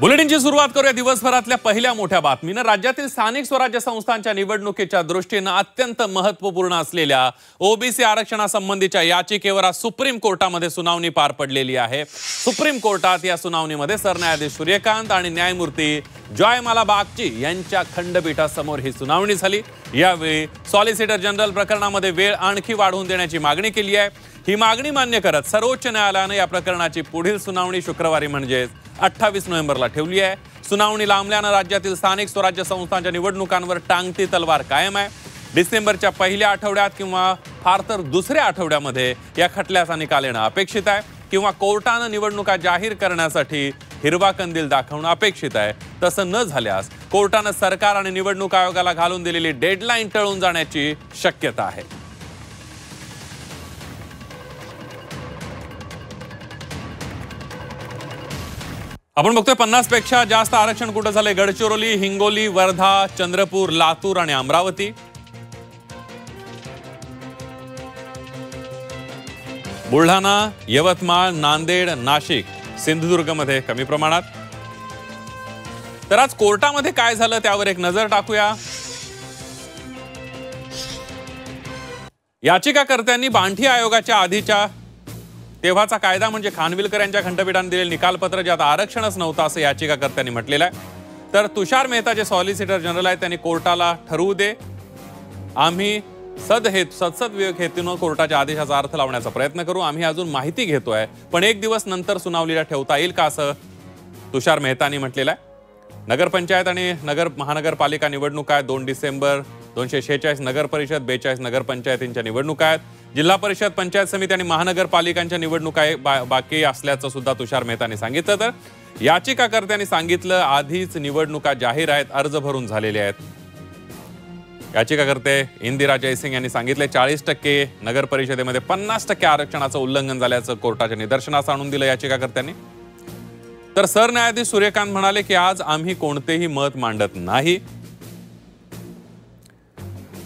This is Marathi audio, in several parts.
बुलेटिनची सुरुवात करूया दिवसभरातल्या पहिल्या मोठ्या बातमीने। राज्यातील स्थानिक स्वराज्य संस्थांच्या निवडणुकीच्या दृष्टीने अत्यंत महत्त्वपूर्ण असलेल्या ओबीसी आरक्षणासंबंधीच्या याचिकेवर आज सुप्रीम कोर्टामध्ये सुनावणी पार पडलेली आहे। सुप्रीम कोर्टात या सुनावणीमध्ये सरन्यायाधीश सूर्यकांत आणि न्यायमूर्ती जॉयमाला बागची यांच्या खंडपीठासमोर ही सुनावणी झाली। यावेळी सॉलिसिटर जनरल प्रकरणामध्ये वेळ आणखी वाढवून देण्याची मागणी केली आहे। ही मागणी मान्य करत सर्वोच्च न्यायालयाने या प्रकरणाची पुढील सुनावणी शुक्रवारी म्हणजे 28 नोव्हेंबरला ठेवली आहे। सुनावणी लांबल्याने राज्यातील स्थानिक स्वराज्य संस्थांच्या निवडणुकांवर टांगती तलवार कायम आहे। डिसेंबरच्या पहिल्या आठवड्यात किंवा फार तर दुसऱ्या आठवड्यामध्ये या खटल्याचा निकाल येणं अपेक्षित आहे किंवा कोर्टाने निवडणुका जाहीर करण्यासाठी हिरवा कंदील दाखवणं अपेक्षित आहे। तसं न झाल्यास कोर्टाने सरकार आणि निवडणूक आयोगाला घालून दिलेली डेडलाईन टळून जाण्याची शक्यता आहे। आपण बघतोय 50 पेक्षा जास्त आरक्षण कुठे झाले? गडचिरोली, हिंगोली, वर्धा, चंद्रपूर, लातूर आणि अमरावती। बुलढाणा, यवतमाळ, नांदेड, नाशिक, सिंधुदुर्गमध्ये कमी प्रमाणात। तर आज कोर्टामध्ये काय झालं त्यावर एक नजर टाकूया। याचिकाकर्त्यांनी बांठी आयोगाच्या आधीच्या तेव्हाचा कायदा म्हणजे खानविलकर यांच्या खंडपीठाने दिलेले निकालपत्र ज्यात आरक्षणच नव्हतं असं याचिकाकर्त्यांनी म्हटलेलं आहे। तर तुषार मेहता जे सॉलिसिटर जनरल आहेत त्यांनी कोर्टाला ठरवू दे, आम्ही सदसद हेतून कोर्टाच्या आदेशाचा अर्थ लावण्याचा प्रयत्न करू, आम्ही अजून माहिती घेतोय पण एक दिवस नंतर सुनावणीला ठेवता येईल का असं तुषार मेहतानी म्हटलेलं आहे। नगरपंचायत आणि महानगरपालिका निवडणुका आहेत 2 डिसेंबर, 246 नगर परिषद, 42 नगरपंचायतींच्या निवडणुका आहेत। जिल्हा परिषद, पंचायत समिती आणि महानगरपालिकांच्या निवडणुका बाकी असल्याचं सुद्धा तुषार मेहतानी सांगितलं। तर याचिकाकर्त्यांनी सांगितलं आधीच निवडणुका जाहीर आहेत, अर्ज भरून झालेले आहेत। याचिकाकर्ते इंदिरा जयसिंग यांनी सांगितले 40% नगर परिषदेमध्ये 50% आरक्षणाचं उल्लंघन झाल्याचं कोर्टाच्या निदर्शनास आणून दिलं याचिकाकर्त्यांनी। तर सरन्यायाधीश सूर्यकांत म्हणाले की आज आम्ही कोणतेही मत मांडत नाही,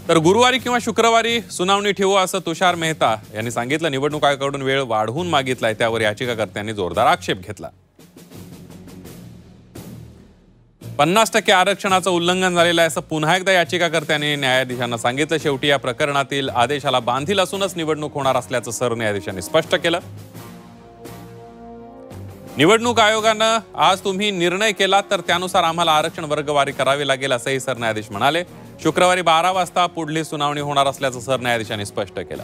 तर गुरुवारी किंवा शुक्रवारी सुनावणी ठेवू असं तुषार मेहता यांनी सांगितलं। निवडणूक आयोगाकडून वेळ वाढवून मागितलाय त्यावर याचिकाकर्त्यांनी जोरदार आक्षेप घेतला। 50% आरक्षणाचं उल्लंघन झालेलं आहे असं पुन्हा एकदा याचिकाकर्त्यांनी न्यायाधीशांना सांगितलं। शेवटी या प्रकरणातील आदेशाला बांधील असूनच निवडणूक होणार असल्याचं सरन्यायाधीशांनी स्पष्ट केलं। निवडणूक आयोगानं आज तुम्ही निर्णय केला तर त्यानुसार आम्हाला आरक्षण वर्गवारी करावी लागेल असंही सरन्यायाधीश म्हणाले। शुक्रवारी 12 वाजता पुढली सुनावणी होणार असल्याचं सरन्यायाधीशांनी स्पष्ट केलं।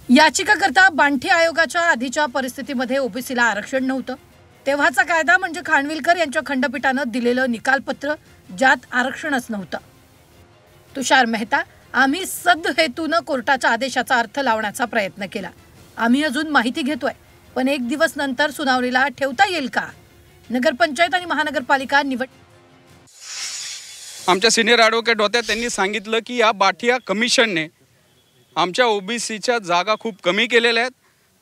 याचिकाकर्ता बांठी आयोगाच्या आधीच्या परिस्थितीमध्ये ओबीसीला आरक्षण नव्हतं, तेव्हाचा कायदा म्हणजे खानविलकर यांच्या खंडपीठानं दिलेलं निकालपत्र ज्यात आरक्षणच नव्हतं। तुषार मेहता, आम्ही सदहेतूनं कोर्टाच्या आदेशाचा अर्थ लावण्याचा प्रयत्न केला, आम्ही अजून माहिती घेतोय पण एक दिवस नंतर सुनावणीला ठेवता येईल का? नगरपंचायत आणि महानगरपालिका आमच्या सिनियर ॲडव्होकेट होत्या, त्यांनी सांगितलं की या बाठिया कमिशनने आमच्या ओबीसीच्या जागा खूप कमी केलेल्या आहेत,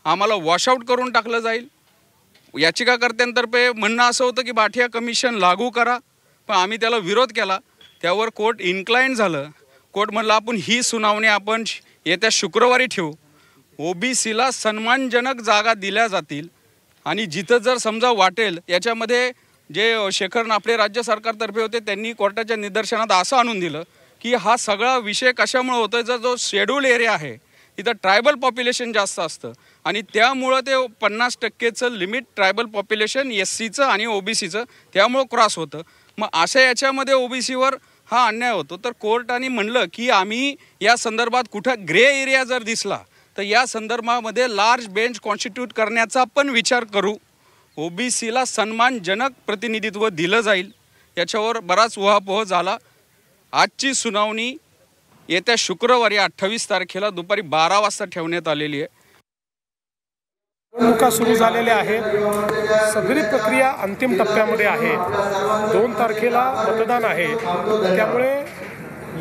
आम्हाला वॉशआउट करून टाकलं जाईल। याचिकाकर्त्यांतर्फे म्हणणं असं होतं की बाठिया कमिशन लागू करा, पण आम्ही त्याला विरोध केला। त्यावर कोर्ट इन्क्लाइन झालं। कोर्ट म्हणलं आपण ही सुनावणी आपण येत्या शुक्रवारी ठेवू, ओबीसीला सन्मानजनक जागा दिल्या जातील आणि जिथं जर समजा वाटेल याच्यामध्ये जे शेखर नाफडे राज्य सरकारतर्फे होते त्यांनी कोर्टाच्या निदर्शनात असं आणून दिलं की हा सगळा विषय कशामुळे होतोय, जर जो शेड्यूल एरिया आहे तिथं ट्रायबल पॉप्युलेशन जास्त असतं आणि त्यामुळं ते 50%चं लिमिट ट्रायबल पॉप्युलेशन SCचं आणि ओबीसीचं त्यामुळं क्रॉस होतं। मग अशा याच्यामध्ये ओबीसीवर हा अन्याय होतो। तर कोर्टाने म्हणलं की आम्ही या संदर्भात कुठं ग्रे एरिया जर दिसला तर या संदर्भामध्ये लार्ज बेंच कॉन्स्टिट्यूट करण्याचा पण विचार करू, ओबीसीला सन्मानजनक प्रतिनिधित्व दिलं जाईल। याच्यावर बराच उहापोह झाला। आजची सुनावणी येत्या शुक्रवारी 28 तारखेला दुपारी 12 वाजता ठेवण्यात आलेली आहे। निवडणुका सुरू झालेल्या आहेत, सगळी प्रक्रिया अंतिम टप्प्यामध्ये आहे। 2 तारखेला मतदान आहे, त्यामुळे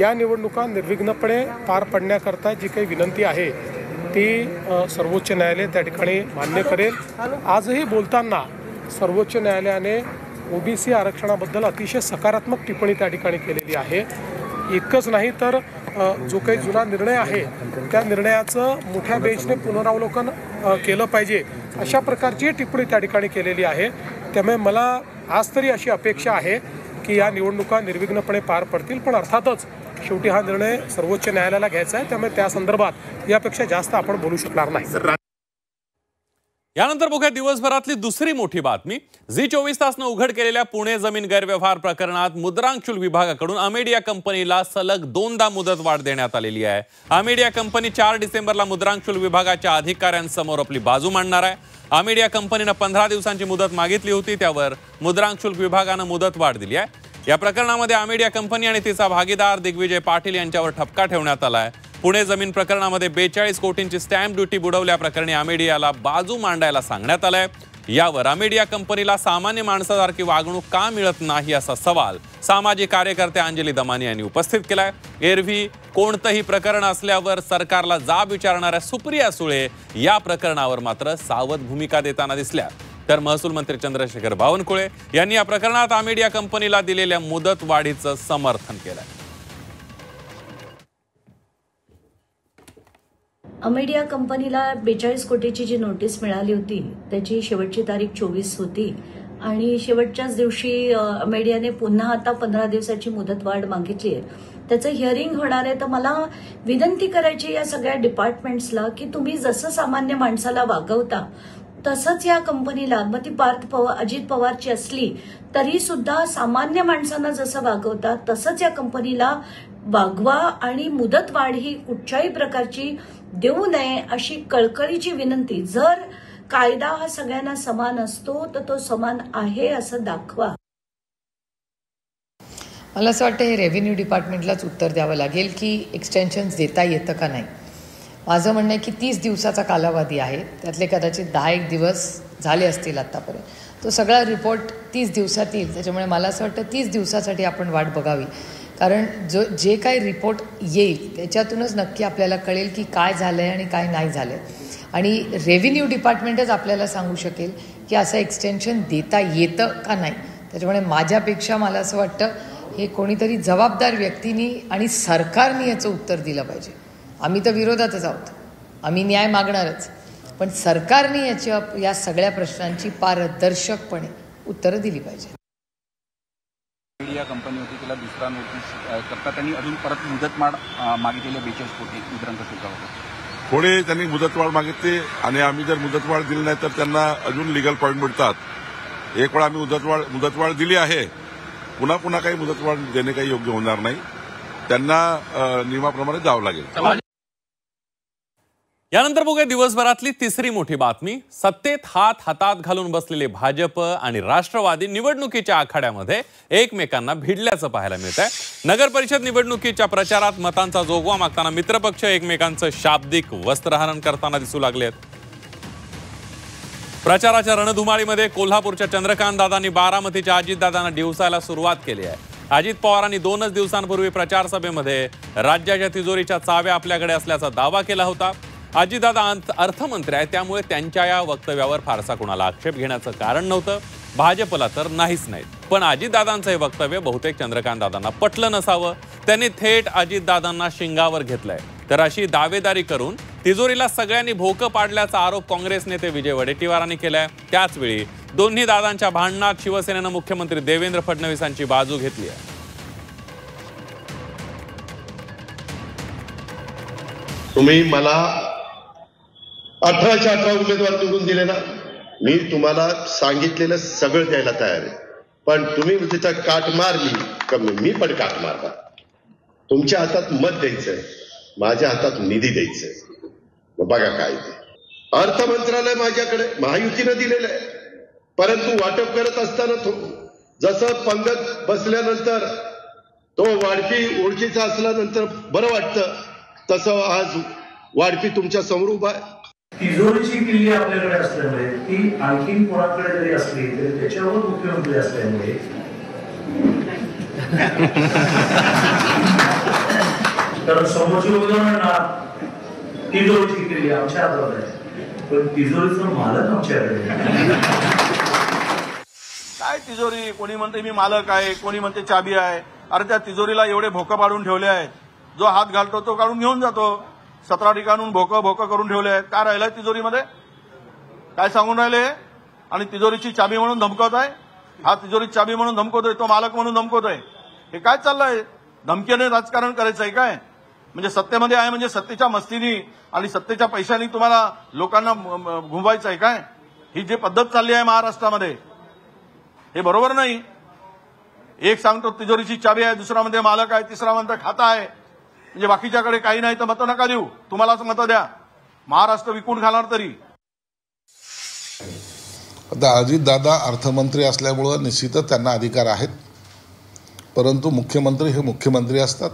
या निवडणुका निर्विघ्नपणे पार पडण्याकरता जी काही विनंती आहे ती सर्वोच्च न्यायालय त्या ठिकाणी मान्य करेल। आजही बोलताना सर्वोच्च न्यायालयाने ओबीसी आरक्षणाबद्दल अतिशय सकारात्मक टिप्पणी त्या ठिकाणी केलेली आहे। इतकंच नाही तर जो काही जुना निर्णय आहे त्या निर्णयाचं मोठ्या बेंचने पुनरावलोकन केलं पाहिजे अशा प्रकारची टिप्पणी त्या ठिकाणी केलेली आहे। त्यामुळे मला आज तरी अशी अपेक्षा आहे की या निवडणुका निर्विघ्नपणे पार पडतील, पण अर्थातच शेवटी हा निर्णय सर्वोच्च न्यायालयाला घ्यायचा आहे, त्यामुळे त्या संदर्भात यापेक्षा जास्त आपण बोलू शकणार नाही। यानंतर बघूया दिवसभरातली दुसरी मोठी बातमी। झी 24 तासनं उघड केलेल्या पुणे जमीन गैरव्यवहार प्रकरणात मुद्रांक शुल्क विभागाकडून अमेडिया कंपनीला सलग 2दा मुदतवाढ देण्यात आलेली आहे। अमेडिया कंपनी 4 डिसेंबरला मुद्रांक शुल्क विभागाच्या अधिकाऱ्यांसमोर आपली बाजू मांडणार आहे। अमेडिया कंपनीनं 15 दिवसांची मुदत मागितली होती, त्यावर मुद्रांक शुल्क विभागानं मुदतवाढ दिली आहे। या प्रकरणामध्ये अमेडिया कंपनी आणि तिचा भागीदार दिग्विजय पाटील यांच्यावर ठपका ठेवण्यात आलाय। पुणे जमीन प्रकरणामध्ये 42 कोटींची स्टॅम्प ड्युटी बुडवल्याप्रकरणी अमेडियाला बाजू मांडायला सांगण्यात आलंय। यावर अमेडिया कंपनीला सामान्य माणसासारखी वागणूक का मिळत नाही असा सवाल सामाजिक कार्यकर्ते अंजली दमानी यांनी उपस्थित केलाय। एरवी कोणतंही प्रकरण असल्यावर सरकारला जाब विचारणाऱ्या सुप्रिया सुळे या प्रकरणावर मात्र सावध भूमिका देताना दिसल्या, तर महसूल मंत्री चंद्रशेखर बावनकुळे यांनी या प्रकरणात अमेडिया कंपनीला दिलेल्या मुदत वाढीचं समर्थन केलंय। अमेडिया कंपनीला 42 कोटीची जी नोटीस मिळाली होती त्याची शेवटची तारीख 24 होती आणि शेवटच्याच दिवशी अमेडियाने पुन्हा आता 15 दिवसाची मुदतवाढ मागितली आहे। त्याचं हिअरिंग होणार आहे, तर मला विनंती करायची या सगळ्या डिपार्टमेंट्सला की तुम्ही जसं सामान्य माणसाला वागवता तसंच या कंपनीला, मग ती अजित पवारची असली तरी सुद्धा सामान्य माणसांना जसं वागवतात तसंच या कंपनीला वागवा आणि मुदतवाढ ही कुठच्याही प्रकारची देऊ नये अशी कळकळीची विनंती। जर कायदा हा सगळ्यांना समान असतो तर तो समान आहे असं दाखवा। मला असं वाटतं हे रेव्हेन्यू डिपार्टमेंटलाच उत्तर द्यावं लागेल की एक्सटेन्शन्स देता येतं का नाही। माझं म्हणणं आहे की 30 दिवसाचा कालावधी आहे, त्यातले कदाचित 10-1 दिवस झाले असतील आत्तापर्यंत। तो सगळा रिपोर्ट 30 दिवसात येईल, त्याच्यामुळे मला असं वाटतं 30 दिवसासाठी आपण वाट बघावी, कारण जे काही रिपोर्ट येईल त्याच्यातूनच नक्की आपल्याला कळेल की काय झालं आहे आणि काय नाही झालं आहे। आणि रेव्हेन्यू डिपार्टमेंटच आपल्याला सांगू शकेल की असं एक्सटेन्शन देता येतं का नाही। त्याच्यामुळे माझ्यापेक्षा मला असं वाटतं हे कोणीतरी जबाबदार व्यक्तींनी आणि सरकारने याचं उत्तर दिलं पाहिजे। आम्ही तर विरोधातच आहोत, आम्ही न्याय मागणारच, पण सरकारने या सगळ्या प्रश्नांची पारदर्शकपणे उत्तरं दिली पाहिजे। मीडिया कंपनी होती, तिला दुसरा नोटीस करता त्यांनी अजून परत मुदतवाढ मागितलेली 42 कोटी मुद्रांक शुल्कावर। पुढे त्यांनी मुदतवाढ मागितली आणि आम्ही जर मुदतवाढ दिली नाही तर त्यांना अजून लिगल पॉईंट मिळतात। एक वेळा आम्ही मुदतवाढ दिली आहे, पुन्हा काही मुदतवाढ देणे काही योग्य होणार नाही, त्यांना नियमाप्रमाणे जावं लागेल। यानंतर बघूया दिवसभरातली तिसरी मोठी बातमी। सत्तेत हात हातात घालून बसलेले भाजप आणि राष्ट्रवादी निवडणुकीच्या आखाड्यामध्ये एकमेकांना भिडल्याचं पाहायला मिळत आहे। नगर परिषद निवडणुकीच्या प्रचारात मतांचा जोगवा मागताना मित्रपक्ष एकमेकांचं शाब्दिक वस्त्रहरण करताना दिसू लागलेत। प्रचाराच्या रणधुमाळीमध्ये कोल्हापूरच्या चंद्रकांत दादांनी बारामतीच्या अजितदादांना डिवसायला सुरुवात केली आहे। अजित पवारांनी 2 दिवसांपूर्वी प्रचार सभेमध्ये राज्याच्या तिजोरीच्या चाव्या आपल्याकडे असल्याचा दावा केला होता। अजितदादा अर्थमंत्री आहे, त्यामुळे त्यांच्या या वक्तव्यावर फारसा कोणाला आक्षेप घेण्याचं कारण नव्हतं, भाजपला तर नाहीच नाही। पण अजितदादांचं हे वक्तव्य बहुतेक चंद्रकांत दादांना पटलं नसावं, त्यांनी थेट अजितदादांना शिंगावर घेतलंय। तर अशी दावेदारी करून तिजोरीला सगळ्यांनी भोकं पाडल्याचा आरोप काँग्रेस नेते विजय वडेट्टीवारांनी केलाय। त्याचवेळी दोन्ही दादांच्या भांडणात शिवसेनेनं मुख्यमंत्री देवेंद्र फडणवीसांची बाजू घेतली आहे। तुम्ही मला 18च्या 18 उमेदवार निवडून दिले ना, मी तुम्हाला सांगितलेलं सगळं द्यायला तयार आहे, पण तुम्ही तिथं काट मारली का मी पण काट मारणार। तुमच्या हातात मत द्यायचंय, माझ्या हातात निधी द्यायचंय, मग बघा काय ते। अर्थ मंत्रालय माझ्याकडे महायुतीनं दिलेलं आहे, परंतु वाटप करत असताना जसं पंगत बसल्यानंतर तो वाढपी ओळखीचा असल्यानंतर बरं वाटतं, तसं आज वाढपी तुमच्या समोर उभा आहे। तिजोरीची किल्ली आपल्याकडे असल्यामुळे ती आणखीन कोणाकडे जरी असली तरी त्याच्यावर मुख्यमंत्री असल्यामुळे कारण समोरची उदाहरण तिजोरीची किल्ली आमच्या हातात आहे, पण तिजोरीचा मालक आमच्याकडे काय। तिजोरी कोणी म्हणते मी मालक आहे, कोणी म्हणते चाबी आहे। अरे त्या तिजोरीला एवढे भोकं पाडून ठेवले आहेत, जो हात घालतो तो काढून घेऊन जातो। 17 ठिकाणून भोकं करून ठेवले आहेत, काय राहिलंय तिजोरीमध्ये? काय सांगून राहिले? आणि तिजोरीची चाबी म्हणून धमकवताय. हा तिजोरीची चाबी म्हणून धमकवतोय, तो मालक म्हणून धमकवतोय. हे काय चाललंय? धमकीने राजकारण करायचंय काय? म्हणजे सत्तेमध्ये आहे म्हणजे सत्तेच्या मस्तीनी आणि सत्तेच्या पैशानी तुम्हाला लोकांना घुमवायचंय काय? ही जी पद्धत चालली आहे महाराष्ट्रामध्ये हे बरोबर नाही. एक सांगतो तिजोरीची चाबी आहे, दुसरा मध्ये मालक आहे, तिसरा म्हणतो खाता आहे. म्हणजे बाकीच्याकडे काही नाही तर मतं नका देऊ, तुम्हालाच मतं द्या. महाराष्ट्र विकून खाणार तरी. आता अजितदादा अर्थमंत्री असल्यामुळं निश्चितच त्यांना अधिकार आहेत, परंतु मुख्यमंत्री हे मुख्यमंत्री असतात.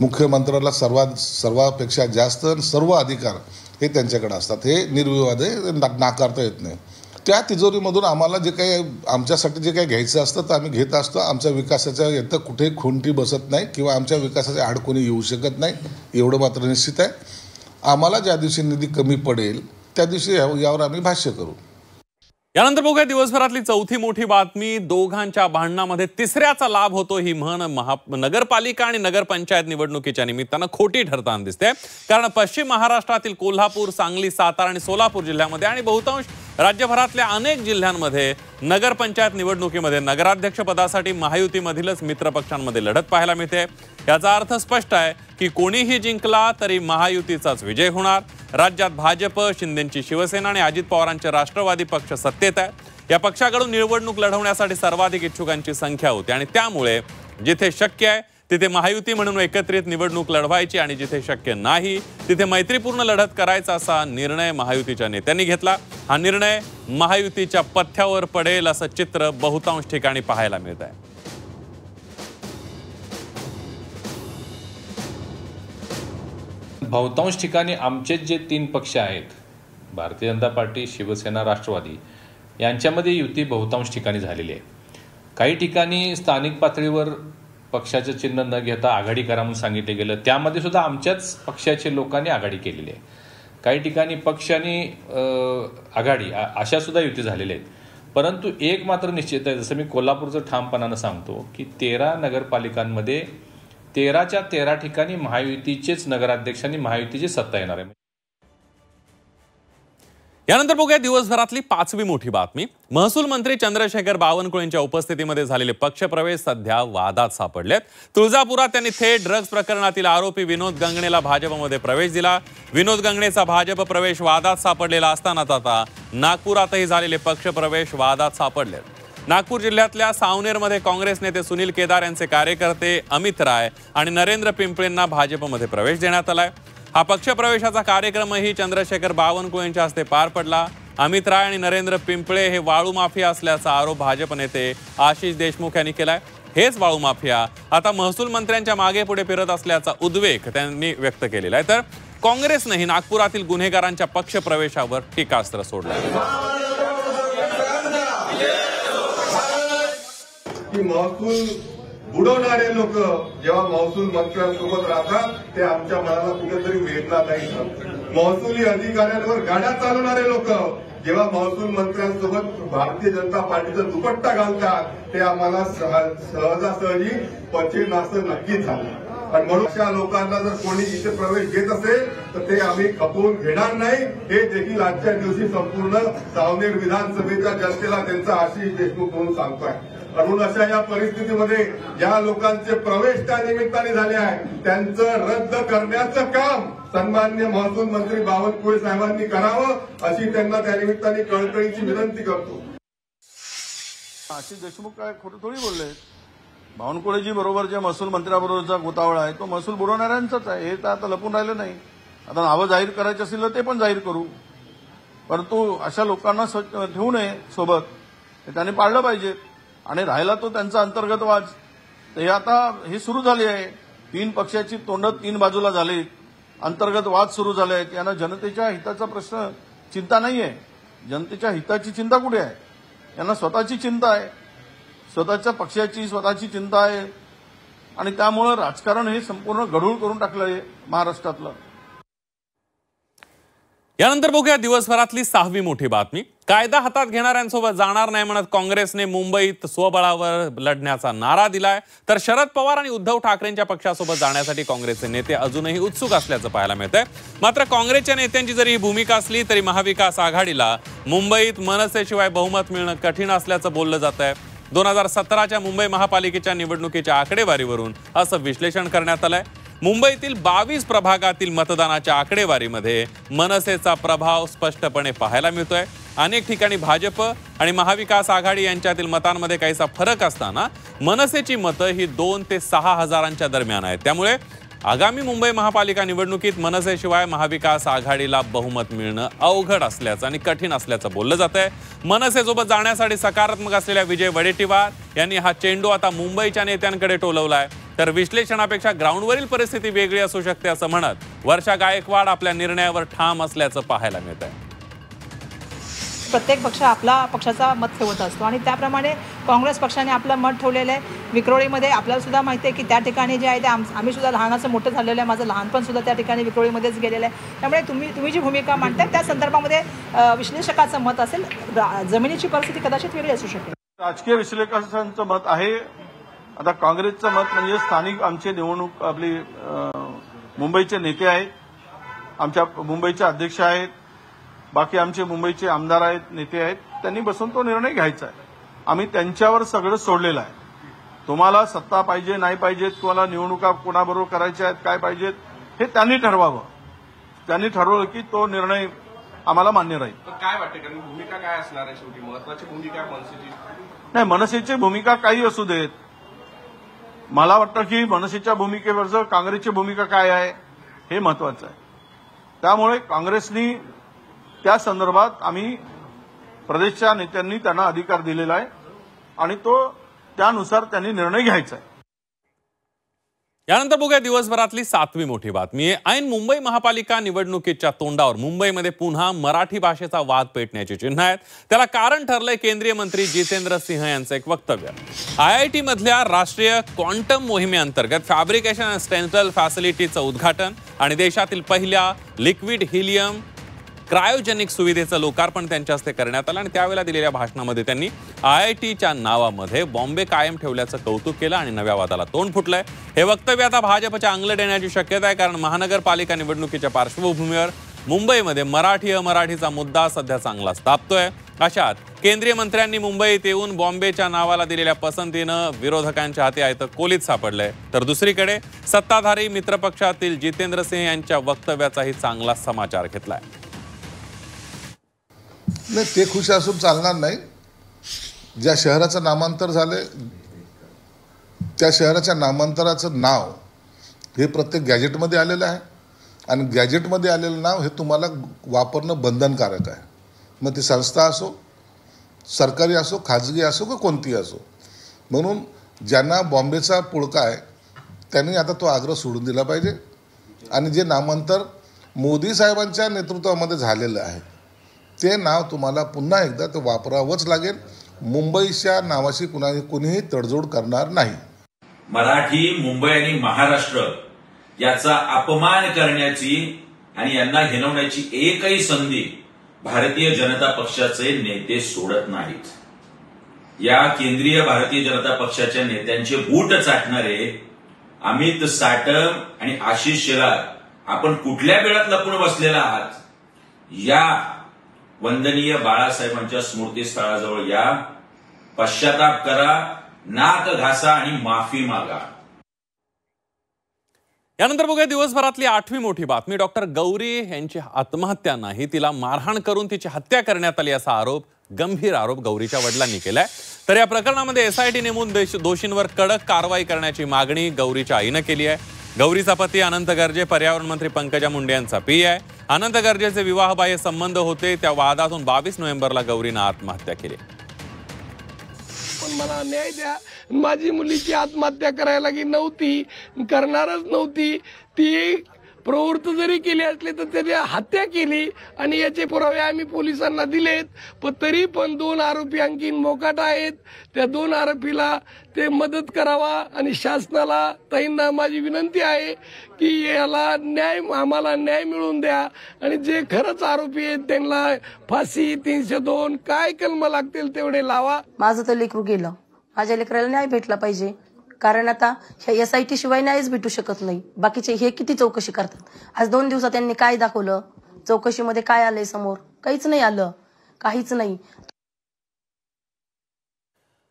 मुख्यमंत्र्याला सर्वापेक्षा जास्त सर्व अधिकार हे त्यांच्याकडे असतात. हे निर्विवाद आहे, नाकारता येत नाही. त्या तिजोरीमधून आम्हाला जे काही आमच्यासाठी जे काही घ्यायचं असतं तर आम्ही घेत असतो. आमच्या विकासाच्या येतं कुठे खुंटी बसत नाही किंवा आमच्या विकासाच्या आड कोणी येऊ शकत नाही, एवढं मात्र निश्चित आहे. आम्हाला ज्या दिवशी निधी कमी पडेल त्या दिवशी यावर आम्ही भाष्य करू. यानंतर बघूया दिवसभरातली चौथी मोठी बातमी. दोघांच्या भांडणामध्ये तिसऱ्याचा लाभ होतो ही म्हण नगरपालिका आणि नगरपंचायत निवडणुकीच्या निमित्तानं खोटी ठरताना दिसते. कारण पश्चिम महाराष्ट्रातील कोल्हापूर, सांगली, सातारा आणि सोलापूर जिल्ह्यामध्ये आणि बहुतांश राज्यभरातल्या अनेक जिल्ह्यांमध्ये नगरपंचायत निवडणुकीमध्ये नगराध्यक्षपदासाठी महायुतीमधीलच मित्रपक्षांमध्ये लढत पाहायला मिळते. याचा अर्थ स्पष्ट आहे की कोणीही जिंकला तरी महायुतीचाच विजय होणार. राज्यात भाजप, शिंदेची शिवसेना आणि अजित पवारांचे राष्ट्रवादी पक्ष सत्तेत आहे. या पक्षाकडून निवडणूक लढवण्यासाठी सर्वाधिक इच्छुकांची संख्या होती आणि त्यामुळे जिथे शक्य आहे तिथे महायुती म्हणून एकत्रित निवडणूक लढवायची आणि जिथे शक्य नाही तिथे मैत्रीपूर्ण लढत करायचा असा निर्णय महायुतीच्या नेत्यांनी घेतला. हा निर्णय महायुतीच्या पथ्यावर पडेल असं चित्र बहुतांश ठिकाणी पाहायला मिळत आहे. बहुतांश ठिकाणी आमचे जे 3 पक्ष आहेत, भारतीय जनता पार्टी, शिवसेना, राष्ट्रवादी, यांच्यामध्ये युती बहुतांश ठिकाणी झालेली आहे. काही ठिकाणी स्थानिक पातळीवर पक्षाचे चिन्ह न घेता आघाडी करा म्हणून सांगितले गेलं, त्यामध्ये सुद्धा आमच्याच पक्षाचे लोकांनी आघाडी केलेली आहे. काही ठिकाणी पक्ष आणि आघाडी अशा सुद्धा युती झालेल्या आहेत. परंतु एक मात्र निश्चित आहे, जसं मी कोल्हापूरचं ठामपणानं सांगतो की 13 नगरपालिकांमध्ये 13च्या 13 ठिकाणी महायुतीचेच नगराध्यक्ष आणि महायुतीची सत्ता येणार आहे. यानंतर बघूया दिवसभरातली 5वी मोठी बातमी. महसूल मंत्री चंद्रशेखर बावनकुळेंच्या उपस्थितीमध्ये झालेले पक्षप्रवेश सध्या वादात सापडलेत. तुळजापुरात त्यांनी थेट ड्रग्ज प्रकरणातील आरोपी विनोद गंगणेला भाजपमध्ये प्रवेश दिला. विनोद गंगणेचा भाजप प्रवेश वादात सापडलेला असतानाच आता नागपुरातही झालेले पक्षप्रवेश वादात सापडलेत. नागपूर जिल्ह्यातल्या सावनेरमध्ये काँग्रेस नेते सुनील केदार यांचे कार्यकर्ते अमित राय आणि नरेंद्र पिंपळेंना भाजपमध्ये प्रवेश देण्यात आलाय. हा पक्षप्रवेशाचा कार्यक्रमही चंद्रशेखर बावनकुळेंच्या हस्ते पार पडला. अमित राय आणि नरेंद्र पिंपळे हे वाळू माफिया असल्याचा आरोप भाजप नेते आशिष देशमुख यांनी केलाय. हेच वाळू माफिया आता महसूल मंत्र्यांच्या मागे पुढे फिरत असल्याचा उद्वेग त्यांनी व्यक्त केलेला आहे. तर काँग्रेसनेही नागपुरातील गुन्हेगारांच्या पक्षप्रवेशावर टीकास्त्र सोडलं. महसूल बुडवणारे लोक जेव्हा महसूल मंत्र्यांसोबत राहतात ते आमच्या मनाला कुठेतरी वेदना नाही. महसुली अधिकाऱ्यांवर गाड्या चालवणारे लोक जेव्हा महसूल मंत्र्यांसोबत भारतीय जनता पार्टीचा दुपट्टा घालतात ते आम्हाला सहजासहजी पचेन असं नक्कीच झालं. आणि म्हणून अशा लोकांना जर कोणी इथे प्रवेश घेत असेल तर ते आम्ही खपवून घेणार नाही. हे देखील आजच्या दिवशी संपूर्ण सावनेर विधानसभेच्या जनतेला त्यांचा आशिष देशमुख म्हणून सांगतोय. म्हणून अशा या परिस्थितीमध्ये ज्या लोकांचे प्रवेश त्या निमित्ताने झाले आहे त्यांचं रद्द करण्याचं काम सन्माननीय महसूल मंत्री बावनकुळे साहेबांनी करावं अशी त्यांना त्या निमित्ताने कळकळीची विनंती करतो. आशिष देशमुख काय खोटं थोडी बोलले. बावनकुळेजी बरोबर जे महसूल मंत्र्याबरोबरचा गोतावळा आहे तो महसूल बुडवणाऱ्यांचाच आहे. हे तर आता लपून राहिलं नाही. आता नावं जाहीर करायची असेल तर ते पण जाहीर करू, परंतु अशा लोकांना ठेवू नये सोबत, हे त्यांनी पाळलं पाहिजे. आणि राहिला तो त्यांचा अंतर्गत वाद, तर हे आता हे सुरू झाले आहे. 3 पक्षाची तोंड 3 बाजूला झाली, अंतर्गत वाद सुरू झाले आहेत. यांना जनतेच्या हिताचा प्रश्न चिंता नाही आहे. जनतेच्या हिताची चिंता कुठे आहे? यांना स्वतःची चिंता आहे, स्वतःच्या पक्षाची स्वतःची चिंता आहे. आणि त्यामुळे राजकारण हे संपूर्ण गढूळ करून टाकलं आहे महाराष्ट्रातलं. यानंतर बघूया दिवसभरातली 6वी मोठी बातमी. कायदा हातात घेणाऱ्यांसोबत जाणार नाही म्हणत काँग्रेसने मुंबईत स्वबळावर लढण्याचा नारा दिलाय. तर शरद पवार आणि उद्धव ठाकरेंच्या पक्षासोबत जाण्यासाठी काँग्रेसचे नेते अजूनही उत्सुक असल्याचं पाहायला मिळतंय. मात्र काँग्रेसच्या नेत्यांची जरी ही भूमिका असली तरी महाविकास आघाडीला मुंबईत मनसेशिवाय बहुमत मिळणं कठीण असल्याचं बोललं जात आहे. 2017च्या मुंबई महापालिकेच्या निवडणुकीच्या आकडेवारीवरून असं विश्लेषण करण्यात आलंय. मुंबईतील 22 प्रभागातील मतदानाच्या आकडेवारीमध्ये मनसेचा प्रभाव स्पष्टपणे पाहायला मिळतोय. अनेक ठिकाणी भाजप आणि महाविकास आघाडी यांच्यातील मतांमध्ये काहीसा फरक असताना मनसेची मतं ही 2 ते 6 हजारांच्या दरम्यान आहेत. त्यामुळे आगामी मुंबई महापालिका निवडणुकीत मनसेशिवाय महाविकास आघाडीला बहुमत मिळणं अवघड असल्याचं आणि कठीण असल्याचं बोललं जात आहे. मनसेसोबत जाण्यासाठी सकारात्मक असलेल्या विजय वडेट्टीवार यांनी हा चेंडू आता मुंबईच्या नेत्यांकडे टोलवलाय. तर विश्लेषणापेक्षा ग्राउंडवरील परिस्थिती वेगळी असू शकते असं म्हणत वर्षा गायकवाड आपल्या निर्णयावर ठाम असल्याचं पाहायला मिळत आहे. प्रत्येक पक्ष आपला पक्षाचा मत ठेवत असतो आणि त्याप्रमाणे काँग्रेस पक्षाने आपलं मत ठेवलेलं आहे. विक्रोळीमध्ये आपल्याला सुद्धा माहिती आहे की त्या ठिकाणी जे आहे ते आम्ही सुद्धा लहानाचं मोठं झालेलं आहे. माझं लहानपण सुद्धा त्या ठिकाणी विक्रोळीमध्येच गेलेलं आहे. त्यामुळे तुम्ही जी भूमिका मांडताय त्या संदर्भामध्ये विश्लेषकाचं मत असेल. जमिनीची परिस्थिती कदाचित वेगळी असू शकते. राजकीय विश्लेषकांचं मत आहे. आता काँग्रेसचं मत म्हणजे स्थानिक आमचे निवडणूक आपली मुंबईचे नेते आहेत, आमच्या मुंबईचे अध्यक्ष आहेत, बाकी आमचे मुंबईचे आमदार आहेत, नेते आहेत. त्यांनी बसून तो निर्णय घ्यायचा आहे. आम्ही त्यांच्यावर सगळं सोडलेलं आहे. तुम्हाला सत्ता पाहिजे नाही पाहिजे, तुम्हाला निवडणुका कोणाबरोबर करायच्या आहेत, काय पाहिजेत हे त्यांनी ठरवावं. त्यांनी ठरवलं की तो निर्णय आम्हाला मान्य राहील. काय वाटतं कारण भूमिका काय असणार आहे शेवटी महत्वाची भूमिका मनसेची? नाही, मनसेची भूमिका काही असू देत. मला वाटतं की मनसेच्या भूमिकेवरचं काँग्रेसची भूमिका काय आहे हे महत्वाचं आहे. त्यामुळे काँग्रेसनी त्या संदर्भात आम्ही प्रदेशच्या नेत्यांनी त्यांना अधिकार दिलेला आहे आणि तो त्यानुसार त्यांनी निर्णय घ्यायचा आहे. यानंतर बघूया दिवसभरातली 7वी मोठी बातमी. ऐन मुंबई महापालिका निवडणुकीच्या तोंडावर मुंबईमध्ये पुन्हा मराठी भाषेचा वाद पेटण्याची चिन्ह आहेत. त्याला कारण ठरलंय केंद्रीय मंत्री जितेंद्र सिंह यांचं एक वक्तव्य. IIT मधल्या राष्ट्रीय क्वांटम मोहिमेअंतर्गत फॅब्रिकेशन अँड स्टेन्सल फॅसिलिटीचं उद्घाटन आणि देशातील पहिल्या लिक्विड हिलियम क्रायोजेनिक सुविधेचं लोकार्पण त्यांच्या हस्ते करण्यात आलं आणि त्यावेळेला दिलेल्या भाषणामध्ये त्यांनी IITच्या नावामध्ये बॉम्बे कायम ठेवल्याचं कौतुक केलं आणि नव्या वादाला तोंड फुटलंय. हे वक्तव्य आता भाजपच्या अंगलट येण्याची शक्यता आहे, कारण महानगरपालिका निवडणुकीच्या पार्श्वभूमीवर मुंबईमध्ये मराठी अमराठीचा मुद्दा सध्या चांगलाच तापतोय. अशात केंद्रीय मंत्र्यांनी मुंबईत येऊन बॉम्बेच्या नावाला दिलेल्या पसंतीनं विरोधकांच्या हाती आहे तर कोलीत सापडलंय. तर दुसरीकडे सत्ताधारी मित्रपक्षातील जितेंद्र सिंह यांच्या वक्तव्याचाही चांगला समाचार घेतलाय. नाही, ते खुश असून चालणार नाही. ज्या शहराचं नामांतर झाले त्या शहराच्या नामांतराचं नाव हे प्रत्येक गॅजेटमध्ये आलेलं आहे आणि गॅजेटमध्ये आलेलं नाव हे तुम्हाला वापरणं बंधनकारक आहे. मग ती संस्था असो, सरकारी असो, खाजगी असो का कोणतीही असो. म्हणून ज्यांना बॉम्बेचा पुळका आहे त्यांनी आता तो आग्रह सोडून दिला पाहिजे आणि जे नामांतर मोदी साहेबांच्या नेतृत्वामध्ये झालेलं आहे ते नाव तुम्हाला पुन्हा एकदा ते वापरावंच लागेल. मुंबईच्या नावाशी कुणीही तडजोड करणार नाही. मराठी, मुंबई आणि महाराष्ट्र याचा अपमान करण्याची आणि यांना हिणवण्याची एकही संधी भारतीय जनता पक्षाचे नेते सोडत नाहीत. या केंद्रीय भारतीय जनता पक्षाच्या नेत्यांचे बूट चाटणारे अमित साटम आणि आशिष शेलार आपण कुठल्या वेळात लपून बसलेला आहात? या वंदनीय बाळासाहेबांच्या स्मृतीस्थळाजवळ या, पश्चाताप करा, नाक घासा आणि माफी मागा. यानंतर बघूया दिवसभरातली 8वी मोठी बातमी. डॉक्टर गौरी यांची आत्महत्या नाही, तिला मारहाण करून तिची हत्या करण्यात आली असा गंभीर आरोप गौरीच्या वडिलांनी केलाय. तर या प्रकरणामध्ये SIT नेमून दोषींवर कडक कारवाई करण्याची मागणी गौरीच्या आईनं केली आहे. गौरीचा पती अनंत गर्जे पर्यावरण मंत्री पंकजा मुंडे यांचा पी आहे. अनंत गर्जेचे विवाहबाह्य संबंध होते. त्या वादातून 22 नोव्हेंबरला गौरीनं आत्महत्या केली. पण मला न्याय द्या. माझी मुलीची आत्महत्या करायला की नव्हती, करणारच नव्हती. ती प्रवृत्त जरी केली असली तर त्याची हत्या केली आणि याचे पुरावे आम्ही पोलिसांना दिलेत. पण तरी पण 2 आरोपी आणखीन मोकाट आहेत. त्या 2 आरोपीला ते मदत करावा आणि शासनाला ताईंना माझी विनंती आहे की याला आम्हाला न्याय मिळवून द्या आणि जे खरंच आरोपी आहेत त्यांना फाशी 302 काय कलम लागतील तेवढे लावा. माझं तर लेकरू गेलं, माझ्या लेकराला न्याय भेटला पाहिजे. कारण आता ह्या SIT शिवाय न्यायच भेटू शकत नाही. बाकीचे हे किती चौकशी करतात. आज 2 दिवसात त्यांनी काय दाखवलं, चौकशीमध्ये काय आलंय समोर? काहीच नाही आलं, काहीच नाही.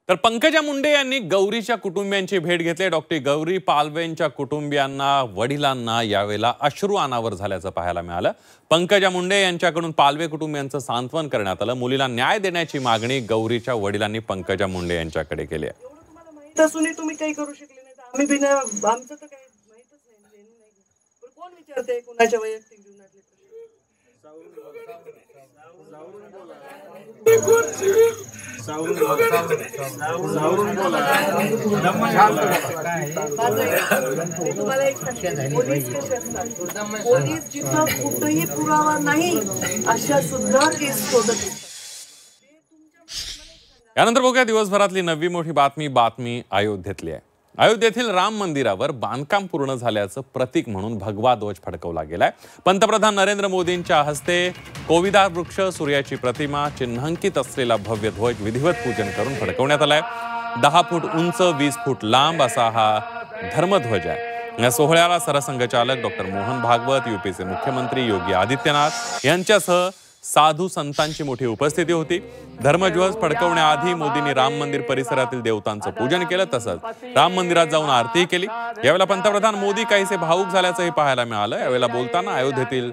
तर पंकजा मुंडे यांनी गौरीच्या कुटुंबियांची भेट घेतली. डॉक्टर गौरी पालवेंच्या कुटुंबियांना, वडिलांना यावेळेला अश्रू अनावर झाल्याचं पाहायला मिळालं. पंकजा मुंडे यांच्याकडून पालवे कुटुंबियांचं सांत्वन करण्यात आलं. मुलीला न्याय देण्याची मागणी गौरीच्या वडिलांनी पंकजा मुंडे यांच्याकडे केली आहे. तसूनही तुम्ही काही करू शकले नाही तर आम्ही बिना आमचं तर काही माहितच नाही. कोण विचारते कोणाच्या वैयक्तिक जीवनातले तुम्हाला एक पोलीस कसे असतात, पोलीस जिथं कुठंही पुरावा नाही अशा सुद्धा केस शोधत. यानंतर बघूया दिवसभरातली नवी मोठी बातमी अयोध्येतली आहे. अयोध्येतील राम मंदिरावर बांधकाम पूर्ण झाल्याचं प्रतीक म्हणून भगवा ध्वज फडकवला गेलाय. पंतप्रधान नरेंद्र मोदींच्या हस्ते कोविदा वृक्ष, सूर्याची प्रतिमा, चिन्हांकित असलेला भव्य ध्वज विधिवत पूजन करून फडकवण्यात आलाय. 10 फूट उंच, 20 फूट लांब असा हा धर्मध्वज आहे. या सोहळ्याला सरसंघचालक डॉक्टर मोहन भागवत, यूपीचे मुख्यमंत्री योगी आदित्यनाथ यांच्यासह साधू संतांची मोठी उपस्थिती होती. धर्मध्वज फडकवण्याआधी मोदींनी राम मंदिर परिसरातील देवतांचं पूजन केलं, तसंच राम मंदिरात जाऊन आरती केली. यावेळेला पंतप्रधान मोदी काहीसे भावुक झाल्याचंही पाहायला मिळालं. यावेळेला बोलताना अयोध्येतील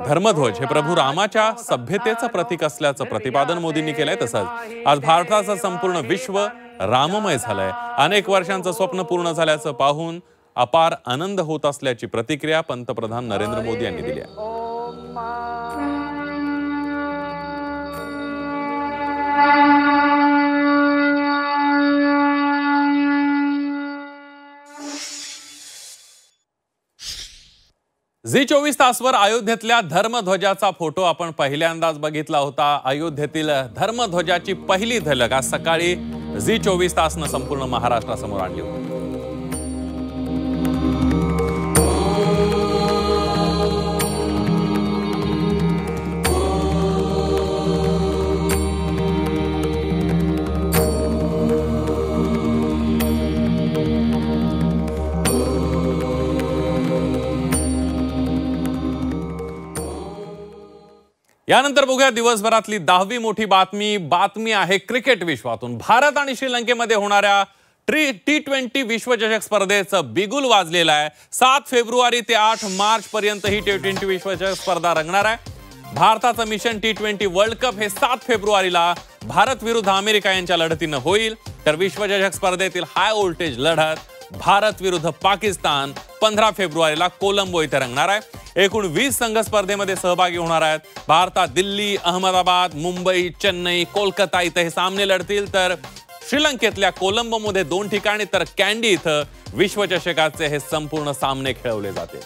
धर्मध्वज हे प्रभू रामाच्या सभ्यतेचं प्रतीक असल्याचं प्रतिपादन मोदींनी केलंय. तसंच आज भारताचं संपूर्ण विश्व राममय झालंय. अनेक वर्षांचं स्वप्न पूर्ण झाल्याचं पाहून अपार आनंद होत असल्याची प्रतिक्रिया पंतप्रधान नरेंद्र मोदी यांनी दिली आहे. झी24 तासवर अयोध्येतल्या धर्मध्वजाचा फोटो आपण पहिल्यांदाच बघितला होता. अयोध्येतील धर्मध्वजाची पहिली झलक आज सकाळी झी24 तासनं संपूर्ण महाराष्ट्रासमोर आणली होती. यानंतर बघूया दिवसभरातली 10वी मोठी बातमी आहे क्रिकेट विश्वातून. भारत आणि श्रीलंकेमध्ये होणाऱ्या T20 विश्वचषक स्पर्धेचं बिगुल वाजलेलं आहे. 7 फेब्रुवारी ते 8 मार्च पर्यंत ही T20 विश्वचषक स्पर्धा रंगणार आहे. भारताचं मिशन T20 वर्ल्ड कप हे 7 फेब्रुवारीला भारत विरुद्ध अमेरिका यांच्या लढतीनं होईल. तर विश्वचषक स्पर्धेतील हाय व्होल्टेज लढत भारत विरुद्ध पाकिस्तान 15 फेब्रुवारीला कोलंबो इथे रंगणार आहे. एकूण 20 संघ स्पर्धेमध्ये सहभागी होणार आहेत. भारतात दिल्ली, अहमदाबाद, मुंबई, चेन्नई, कोलकाता इथे हे सामने लढतील. तर श्रीलंकेतल्या कोलंबोमध्ये 2 ठिकाणी तर कॅन्डी इथं विश्वचषकाचे हे संपूर्ण सामने खेळवले जातील.